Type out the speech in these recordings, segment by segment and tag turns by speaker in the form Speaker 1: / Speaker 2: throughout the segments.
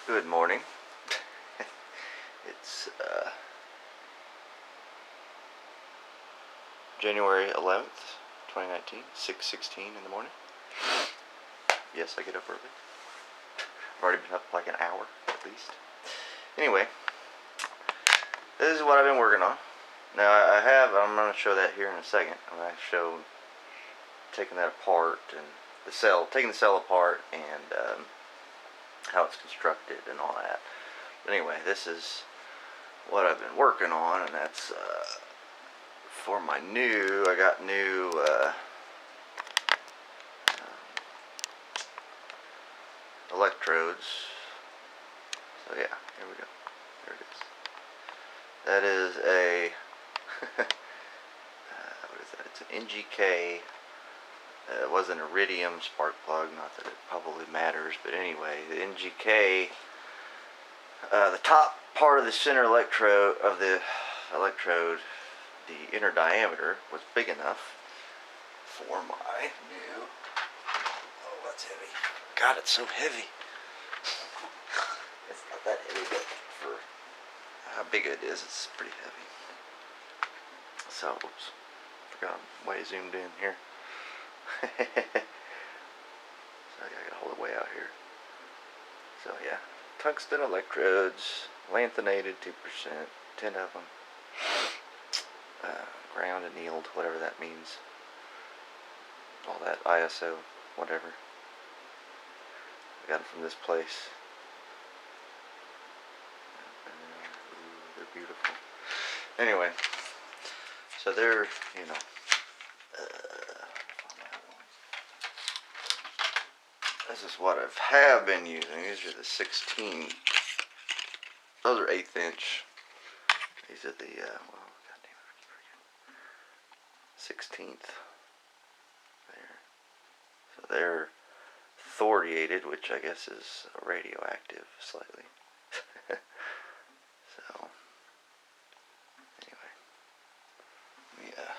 Speaker 1: Good morning. It's January 11th, 2019, 6:16 in the morning. Yes, I get up early. I've already been up like an hour at least. Anyway, this is what I've been working on. Now I'm going to show that here in a second. I'm going to show taking that apart and taking the cell apart and how it's constructed and all that. But anyway, this is what I've been working on, and that's for my I got new electrodes. So yeah, here we go. There it is. That is a what is that? It's an NGK. It was an iridium spark plug. Not that it probably matters, but anyway, the NGK. The top part of the center electrode the inner diameter was big enough for my new. Oh, that's heavy. God, it's so heavy. It's not that heavy, but for how big it is, it's pretty heavy. So, oops, forgot I'm way zoomed in here. So yeah, I gotta hold it way out here. So yeah, tungsten electrodes, lanthanated 2%, 10 of them, ground annealed, whatever that means. All that ISO, whatever. I got them from this place. Ooh, they're beautiful. Anyway, so they're, this is what I have been using. These are the 16. Those are 1/8 inch. These are the, well, goddamn, I keep forgetting. 16th. There. So they're thoriated, which I guess is radioactive slightly. So, anyway. Yeah.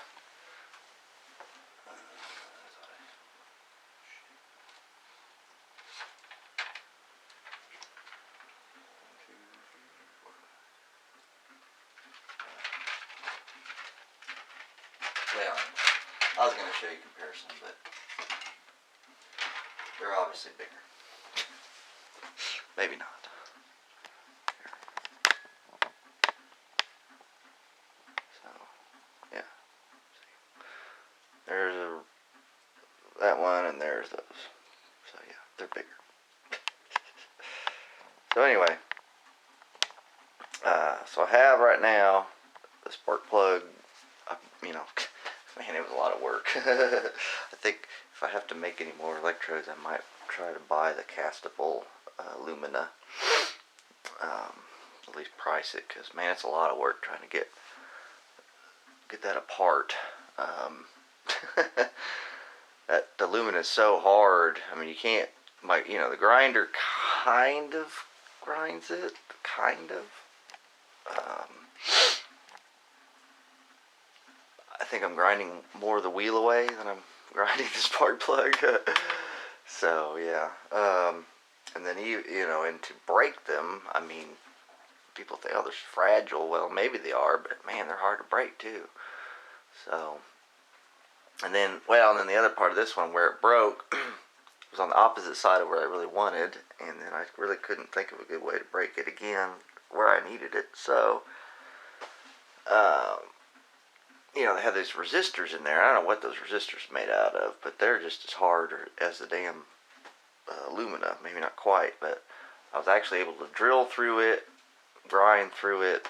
Speaker 1: Well, I was going to show you comparison, but they're obviously bigger. Maybe not. So, yeah. There's that one, and there's those. So, yeah, they're bigger. So, anyway. So I have right now the spark plug. Man, it was a lot of work. I think if I have to make any more electrodes, I might try to buy the castable Lumina. At least price it, because man, it's a lot of work trying to get that apart. The Lumina is so hard. I mean, you can't. The grinder kind of grinds it, kind of. I think I'm grinding more of the wheel away than I'm grinding the spark plug. So yeah, and then and to break them, I mean, people think, oh, they're fragile. Well, maybe they are, but man, they're hard to break too. So, and then the other part of this one where it broke was on the opposite side of where I really wanted, and then I really couldn't think of a good way to break it again where I needed it. So, they have these resistors in there. I don't know what those resistors are made out of, but they're just as hard as the damn Lumina. Maybe not quite, but I was actually able to drill through it, grind through it.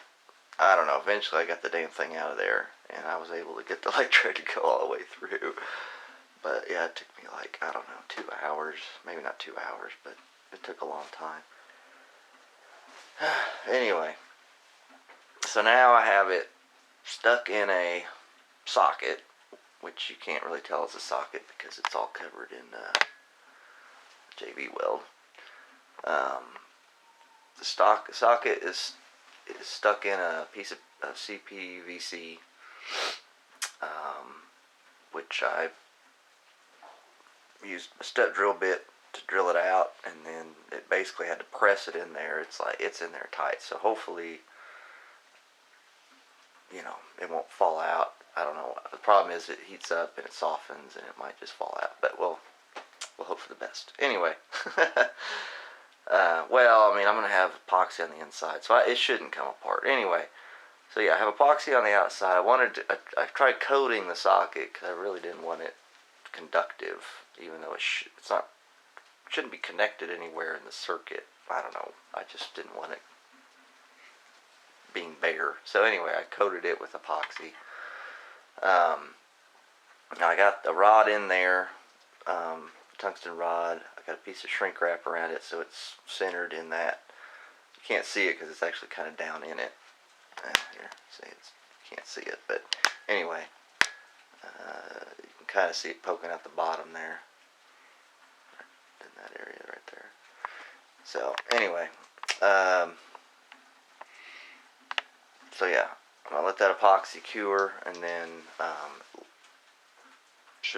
Speaker 1: I don't know. Eventually, I got the damn thing out of there, and I was able to get the electrode to go all the way through. But yeah, it took me like, I don't know, 2 hours. Maybe not 2 hours, but it took a long time. Anyway, so now I have it stuck in a socket, which you can't really tell it's a socket because it's all covered in JB weld. The socket is stuck in a piece of CPVC, which I used a step drill bit to drill it out, and then it basically had to press it in there. It's like it's in there tight, so hopefully, you know, it won't fall out. I don't know. The problem is it heats up and it softens and it might just fall out, but we'll hope for the best. Anyway, well, I mean, I'm going to have epoxy on the inside, so it shouldn't come apart. Anyway, so yeah, I have epoxy on the outside. I tried coating the socket because I really didn't want it conductive, even though shouldn't be connected anywhere in the circuit. I don't know. I just didn't want it being bare. So anyway, I coated it with epoxy. Now I got the rod in there, tungsten rod. I got a piece of shrink wrap around it so it's centered in that. You can't see it because it's actually kind of down in it. Here, see, you can't see it, but anyway, you can kind of see it poking out the bottom there, in that area right there. So anyway, so yeah, I'll let that epoxy cure, and then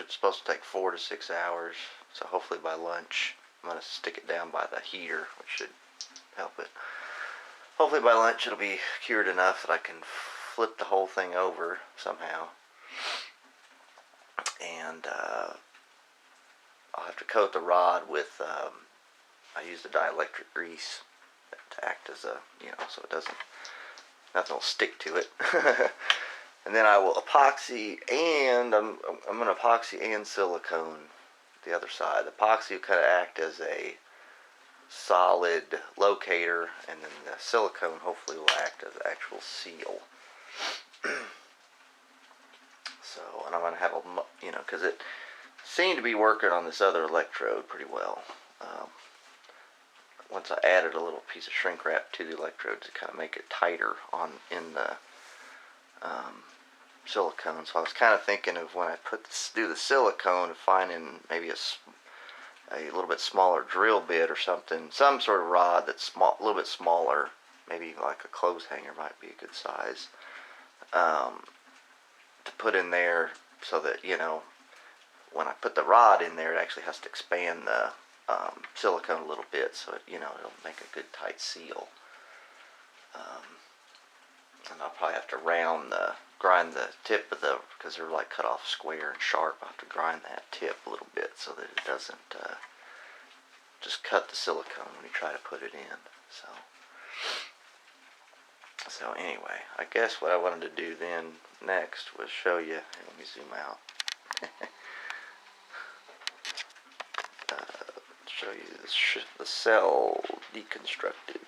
Speaker 1: supposed to take 4 to 6 hours. So hopefully by lunch, I'm gonna stick it down by the heater, which should help it. Hopefully by lunch it'll be cured enough that I can flip the whole thing over somehow, and I'll have to coat the rod with. I use the dielectric grease to act as a, so it doesn't. Nothing will stick to it. And then I will epoxy, and I'm going to epoxy and silicone the other side. The epoxy will kind of act as a solid locator, and then the silicone hopefully will act as an actual seal. So, and I'm going to have because it seemed to be working on this other electrode pretty well. Once I added a little piece of shrink wrap to the electrode to kind of make it tighter in the silicone. So I was kind of thinking of when I do the silicone, of finding maybe a little bit smaller drill bit or something, some sort of rod that's a little bit smaller, maybe like a clothes hanger might be a good size, to put in there, so that when I put the rod in there, it actually has to expand the silicone a little bit, so it'll make a good tight seal. And I'll probably have to grind the tip of because they're like cut off square and sharp. I'll have to grind that tip a little bit so that it doesn't just cut the silicone when you try to put it in. So anyway, I guess what I wanted to do then next was show you. Let me zoom out. Show you the cell deconstructed.